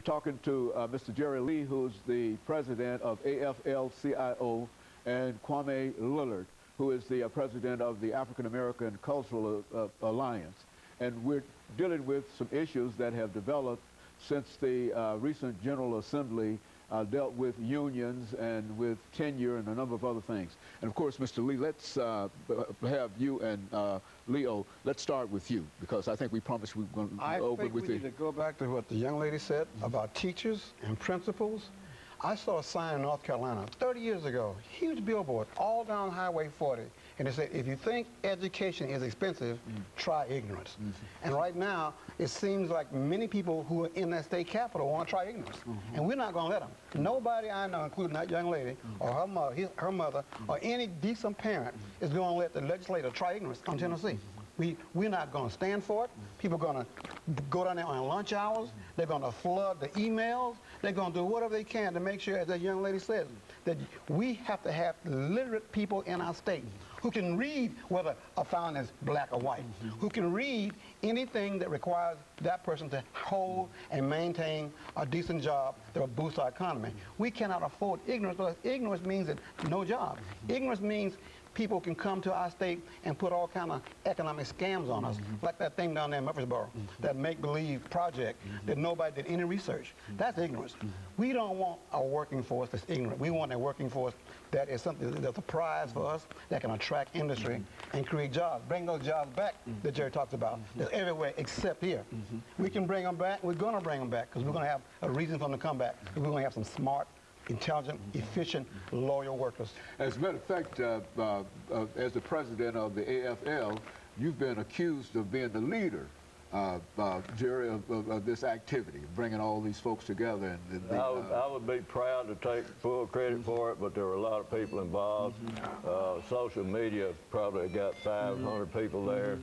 We're talking to Mr. JLee, who's the president of AFL-CIO, and Kwame Lillard, who is the president of the African American Cultural Alliance. And we're dealing with some issues that have developed since the recent General Assembly dealt with unions and with tenure and a number of other things. And of course, Mr. Lee, let's have you and Leo, let's start with you, because I think we promised we were going to open with you. I think we need to go back to what the young lady said about teachers and principals. I saw a sign in North Carolina 30 years ago, huge billboard, all down Highway 40, and it said, if you think education is expensive, try ignorance. And right now, it seems like many people who are in that state capitol want to try ignorance, and we're not going to let them. Nobody I know, including that young lady, or her mother, or any decent parent, is going to let the legislator try ignorance on Tennessee. We're not going to stand for it. People are going to go down there on lunch hours. They're going to flood the emails. They're going to do whatever they can to make sure, as that young lady said, that we have to have literate people in our state who can read whether a fountain is black or white, who can read anything that requires that person to hold and maintain a decent job that will boost our economy. We cannot afford ignorance, because ignorance means that no job. Ignorance means people can come to our state and put all kind of economic scams on us, like that thing down there in Murfreesboro, that make-believe project that nobody did any research. That's ignorance. We don't want a working force that's ignorant. We want a working force that is something that's a prize for us, that can attract industry and create jobs. Bring those jobs back that Jerry talks about. That's everywhere except here. We can bring them back. We're going to bring them back, because we're going to have a reason for them to come back. We're going to have some smart, intelligent, efficient, loyal workers. As a matter of fact, as the president of the AFL, you've been accused of being the leader, Jerry, of this activity, bringing all these folks together. And I would be proud to take full credit for it, but there were a lot of people involved. Social media probably got 500 people there.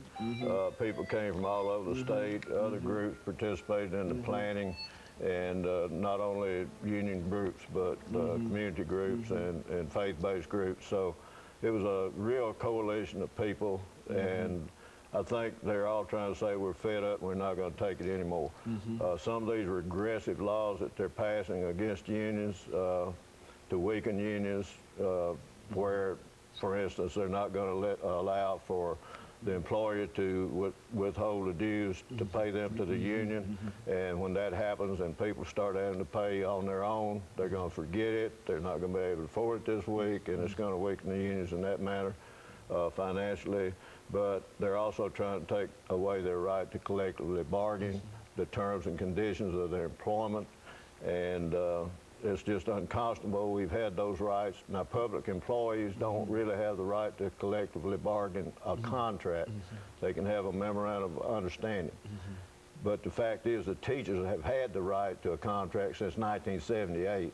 People came from all over the state. Other groups participated in the planning. And not only union groups, but community groups and faith-based groups. So it was a real coalition of people, and I think they're all trying to say we're fed up and we're not going to take it anymore. Some of these regressive laws that they're passing against unions to weaken unions, where, for instance, they're not going to allow for the employer to withhold the dues to pay them to the union, and when that happens and people start having to pay on their own, they're going to forget it. They're not going to be able to afford it this week, and it's going to weaken the unions in that manner financially. But they're also trying to take away their right to collectively bargain the terms and conditions of their employment, and it's just unconscionable. We've had those rights. Now, public employees don't really have the right to collectively bargain a contract. They can have a memorandum of understanding. But the fact is that teachers have had the right to a contract since 1978,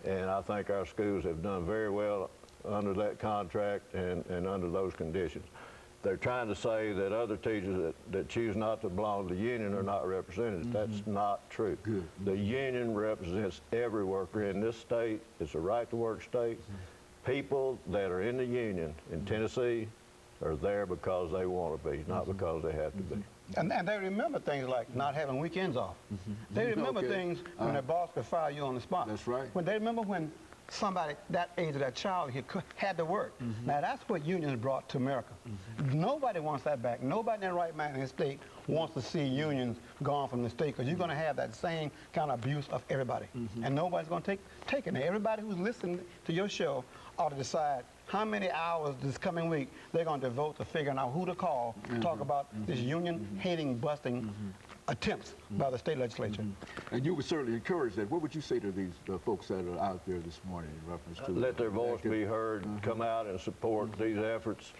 and I think our schools have done very well under that contract and under those conditions. They're trying to say that other teachers that choose not to belong to the union are not represented. That's not true. The union represents every worker in this state. It's a right-to-work state. People that are in the union in Tennessee are there because they want to be, not because they have to be. And they remember things like not having weekends off. They remember things when their boss could fire you on the spot. That's right. When they remember when somebody that age of that child had to work. Now that's what unions brought to America. Nobody wants that back. Nobody in their right mind in the state wants to see unions gone from the state, because you're going to have that same kind of abuse of everybody. And nobody's going to take it. Now, everybody who's listening to your show ought to decide how many hours this coming week they're going to devote to figuring out who to call to talk about this union-hating, busting attempts by the state legislature. And you would certainly encourage that. What would you say to these folks that are out there this morning in reference to let their voice be heard, come out and support these efforts,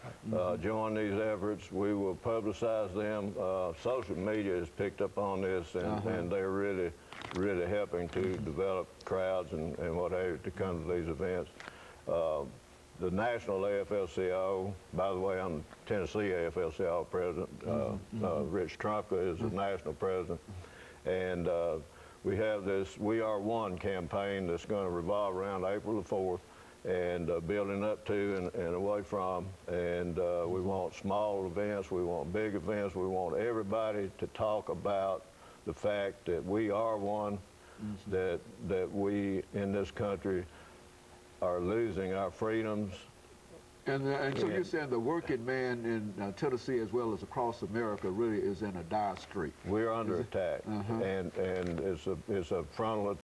join these efforts. We will publicize them. Social media has picked up on this, and they're really helping to develop crowds and what have you to come to these events. The national AFL-CIO, by the way, I'm the Tennessee AFL-CIO president. Rich Trumka is the national president. And we have this We Are One campaign that's going to revolve around April the 4th and building up to and away from. And we want small events, we want big events, we want everybody to talk about the fact that we are one, that we in this country are losing our freedoms. And so you're saying the working man in Tennessee as well as across America really is in a dire strait. We're under attack, and it's a frontal